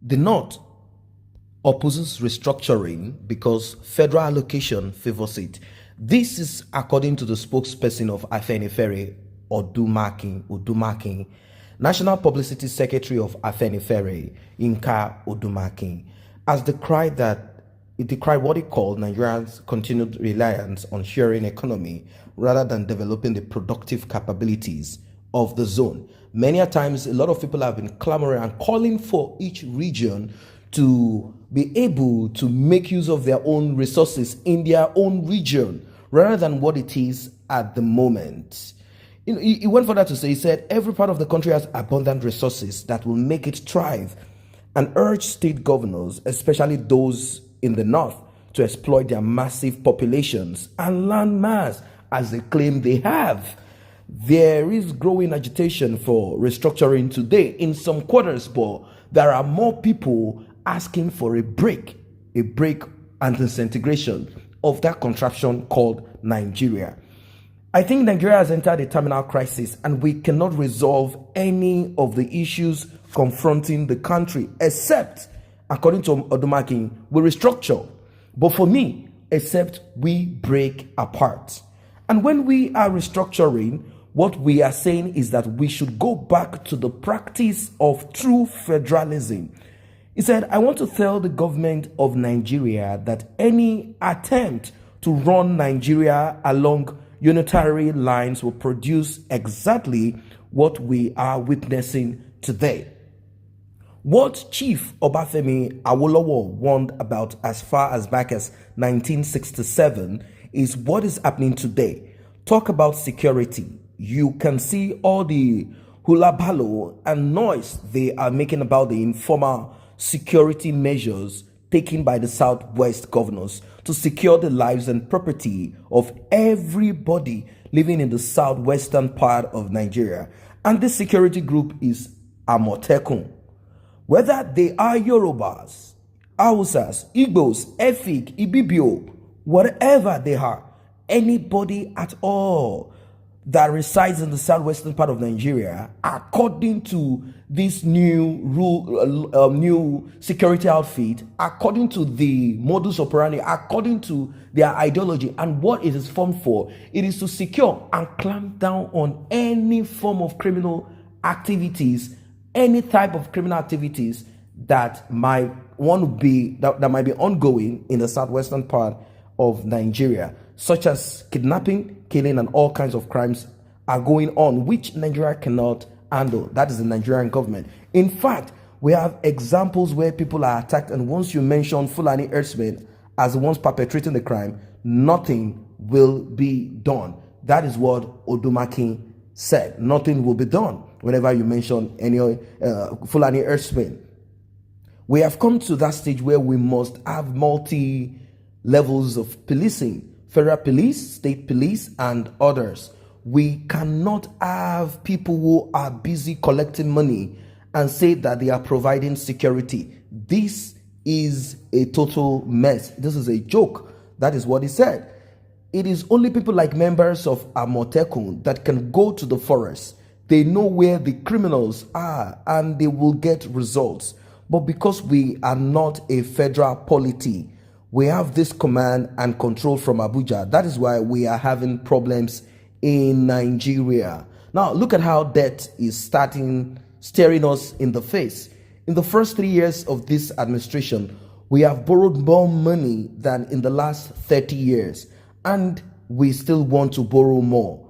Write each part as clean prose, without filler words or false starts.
The North opposes restructuring because federal allocation favors it. This is according to the spokesperson of Afenifere, Odumakin, National Publicity Secretary of Afenifere, Odumakin, has decried what he called Nigeria's continued reliance on sharing economy rather than developing the productive capabilities of the zone. Many a times, a lot of people have been clamoring and calling for each region to be able to make use of their own resources in their own region rather than what it is at the moment. He went further to say, he said, every part of the country has abundant resources that will make it thrive, and urged state governors, especially those in the north, to exploit their massive populations and land mass as they claim they have. There is growing agitation for restructuring today in some quarters, but there are more people asking for a break and disintegration of that contraption called Nigeria. I think Nigeria has entered a terminal crisis, and we cannot resolve any of the issues confronting the country except, according to Odumakin, we restructure. But for me, except we break apart. And when we are restructuring, what we are saying is that we should go back to the practice of true federalism. He said, I want to tell the government of Nigeria that any attempt to run Nigeria along unitary lines will produce exactly what we are witnessing today. What Chief Obafemi Awolowo warned about as far as back as 1967 is what is happening today. Talk about security. You can see all the hula baloo and noise they are making about the informal security measures taken by the Southwest governors to secure the lives and property of everybody living in the southwestern part of Nigeria. And this security group is Amotekun. Whether they are Yorubas, Hausas, Igbos, Efik, Ibibio, whatever they are, anybody at all that resides in the southwestern part of Nigeria, according to this new new security outfit, according to the modus operandi, according to their ideology and what it is formed for, it is to secure and clamp down on any form of criminal activities, any type of criminal activities that might be ongoing in the southwestern part of Nigeria, such as kidnapping, killing, and all kinds of crimes are going on, which Nigeria cannot handle. That is the Nigerian government. In fact, we have examples where people are attacked, and once you mention Fulani herdsmen as the ones perpetrating the crime, nothing will be done. That is what Odumakin said. Nothing will be done whenever you mention any Fulani herdsmen. We have come to that stage where we must have multi levels of policing: federal police, state police, and others. We cannot have people who are busy collecting money and say that they are providing security. This is a total mess. This is a joke. That is what he said. It is only people like members of Amotekun that can go to the forest. They know where the criminals are and they will get results. But because we are not a federal polity, we have this command and control from Abuja. That is why we are having problems in Nigeria. Now, look at how debt is staring us in the face. In the first 3 years of this administration, we have borrowed more money than in the last 30 years, and we still want to borrow more.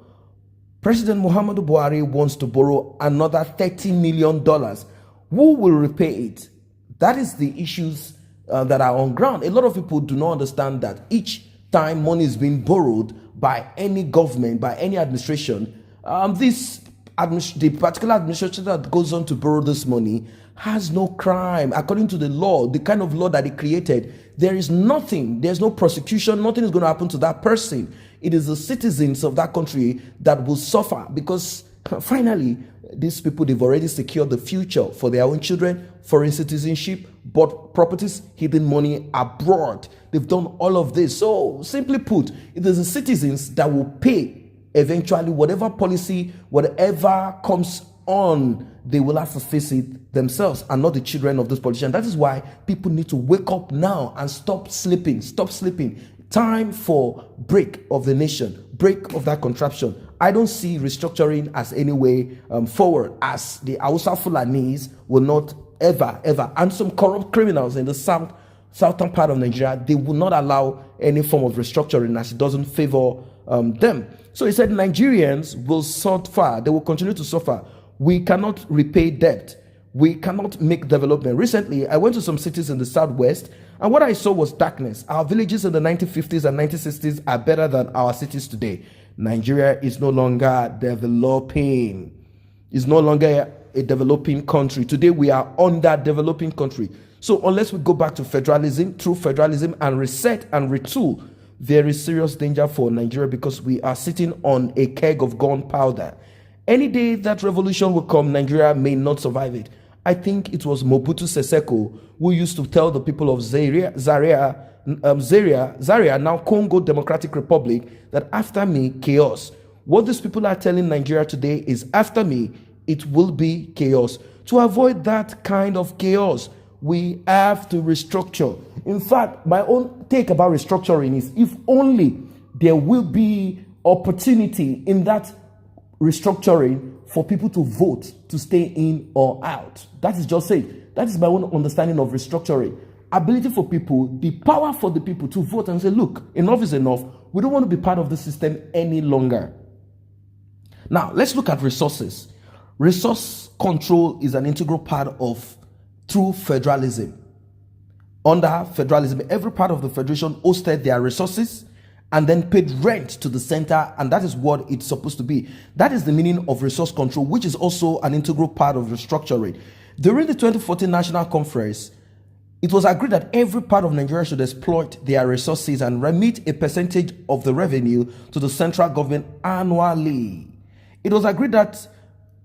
President Muhammadu Buhari wants to borrow another $30 million. Who will repay it? That is the issues that are on ground. A lot of people do not understand that each time money is being borrowed by any government, by any administration, the particular administration that goes on to borrow this money has no crime. According to the law, the kind of law that it created, there's no prosecution, nothing is going to happen to that person. It is the citizens of that country that will suffer, because finally, these people, they've already secured the future for their own children, foreign citizenship, bought properties, hidden money abroad. They've done all of this. So simply put, it is the citizens that will pay eventually whatever policy, whatever comes on, they will have to face it themselves and not the children of those politicians. That is why people need to wake up now and stop sleeping. Stop sleeping. Time for break of the nation, break of that contraption. I don't see restructuring as any way forward, as the Hausa Fulanis will not ever, and some corrupt criminals in the southern part of Nigeria, they will not allow any form of restructuring as it doesn't favor them. So he said Nigerians will suffer, they will continue to suffer. We cannot repay debt. We cannot make development. Recently, I went to some cities in the southwest, and what I saw was darkness. Our villages in the 1950s and 1960s are better than our cities today. Nigeria is no longer developing. It's no longer a developing country. Today, we are under developing country. So unless we go back to federalism, true federalism, and reset and retool, there is serious danger for Nigeria because we are sitting on a keg of gunpowder. Any day that revolution will come, Nigeria may not survive it. I think it was Mobutu Sese Seko who used to tell the people of Zaire, now Congo Democratic Republic, that after me, chaos. What these people are telling Nigeria today is after me, it will be chaos. To avoid that kind of chaos, we have to restructure. In fact, my own take about restructuring is if only there will be opportunity in that restructuring for people to vote to stay in or out. That is just it. That is my own understanding of restructuring. Ability for people, the power for the people to vote and say, look, enough is enough. We don't want to be part of the system any longer. Now, let's look at resources. Resource control is an integral part of true federalism. Under federalism, every part of the federation hosted their resources and then paid rent to the center, and that is what it's supposed to be. That is the meaning of resource control, which is also an integral part of restructuring. During the 2014 National Conference, it was agreed that every part of Nigeria should exploit their resources and remit a percentage of the revenue to the central government annually. It was agreed that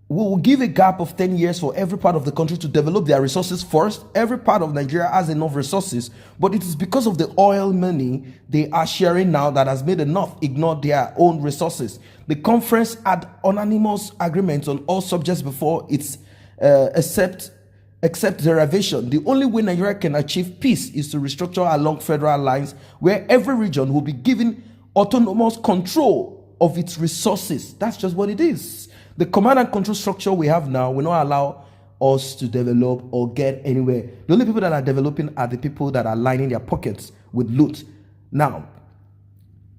we will give a gap of 10 years for every part of the country to develop their resources first. Every part of Nigeria has enough resources, but it is because of the oil money they are sharing now that has made enough ignore their own resources. The conference had unanimous agreements on all subjects before its except derivation. The only way Nigeria can achieve peace is to restructure along federal lines where every region will be given autonomous control of its resources. That's just what it is. The command and control structure we have now will not allow us to develop or get anywhere. The only people that are developing are the people that are lining their pockets with loot. Now,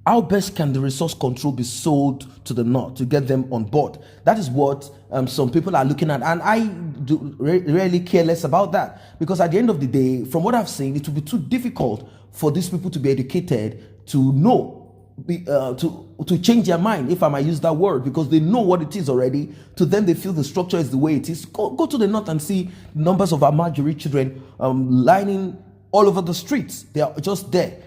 how best can the resource control be sold to the North to get them on board? That is what some people are looking at, and I do really care less about that, because at the end of the day, from what I've seen, it will be too difficult for these people to be educated to know, to change their mind, if I might use that word, because they know what it is already. To them, they feel the structure is the way it is. Go to the North and see numbers of our Marjorie children lining all over the streets. They are just there.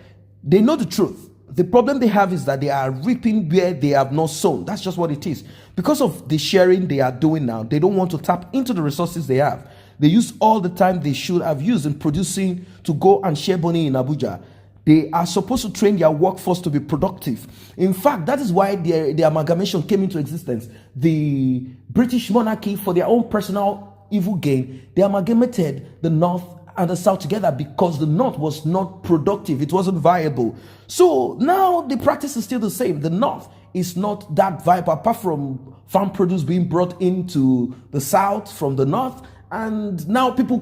They know the truth. The problem they have is that they are reaping where they have not sown. That's just what it is. Because of the sharing they are doing now, they don't want to tap into the resources they have. They use all the time they should have used in producing to go and share money in Abuja. They are supposed to train their workforce to be productive. In fact, that is why the amalgamation came into existence. The British monarchy, for their own personal evil gain, they amalgamated the North and the South together because the North was not productive. It wasn't viable. So now the practice is still the same. The North is not that viable, apart from farm produce being brought into the South from the North. And now people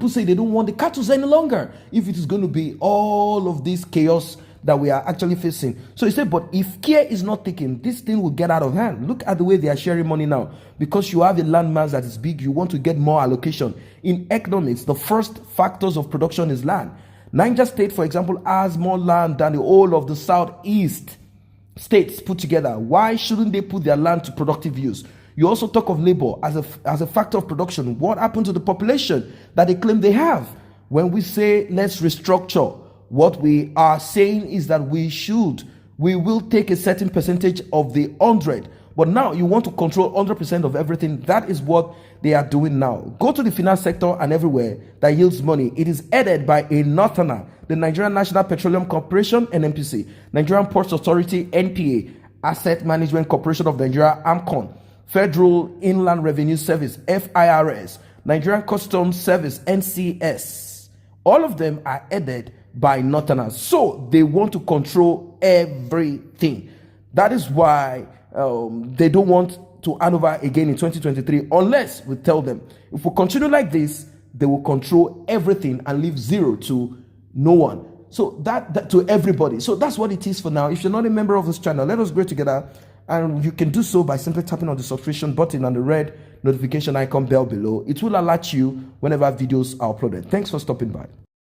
say they don't want the cattle any longer if it is going to be all of this chaos that we are actually facing. So he said, but if care is not taken, this thing will get out of hand. Look at the way they are sharing money now. Because you have a landmass that is big, you want to get more allocation. In economics, the first factors of production is land. Niger State, for example, has more land than the whole of the Southeast states put together. Why shouldn't they put their land to productive use? You also talk of labor as a factor of production. What happened to the population that they claim they have? When we say let's restructure, what we are saying is that we will take a certain percentage of the 100. But now you want to control 100% of everything. That is what they are doing now. Go to the finance sector and everywhere that yields money. It is headed by a northerner, the Nigerian National Petroleum Corporation, NNPC, Nigerian Ports Authority, NPA, Asset Management Corporation of Nigeria, AMCON, Federal Inland Revenue Service, FIRS, Nigerian Customs Service, NCS. All of them are headed by Northerners. So they want to control everything. That is why they don't want to hand over again in 2023, unless we tell them, if we continue like this, they will control everything and leave zero to no one. So that to everybody. So that's what it is for now. If you're not a member of this channel, let us grow together. And you can do so by simply tapping on the subscription button and the red notification icon bell below. It will alert you whenever videos are uploaded. Thanks for stopping by.